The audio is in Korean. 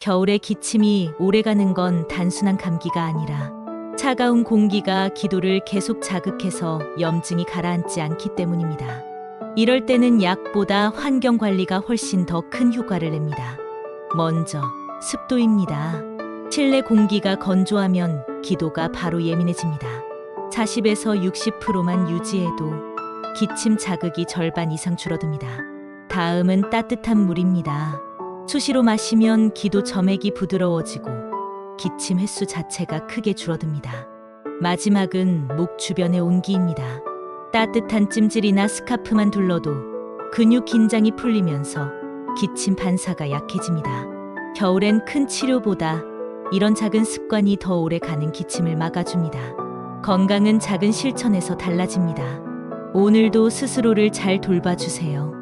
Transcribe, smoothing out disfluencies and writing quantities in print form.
겨울에 기침이 오래가는 건 단순한 감기가 아니라 차가운 공기가 기도를 계속 자극해서 염증이 가라앉지 않기 때문입니다. 이럴 때는 약보다 환경 관리가 훨씬 더 큰 효과를 냅니다. 먼저 습도입니다. 실내 공기가 건조하면 기도가 바로 예민해집니다. 40에서 60%만 유지해도 기침 자극이 절반 이상 줄어듭니다. 다음은 따뜻한 물입니다. 수시로 마시면 기도 점액이 부드러워지고 기침 횟수 자체가 크게 줄어듭니다. 마지막은 목 주변의 온기입니다. 따뜻한 찜질이나 스카프만 둘러도 근육 긴장이 풀리면서 기침 반사가 약해집니다. 겨울엔 큰 치료보다 이런 작은 습관이 더 오래 가는 기침을 막아줍니다. 건강은 작은 실천에서 달라집니다. 오늘도 스스로를 잘 돌봐주세요.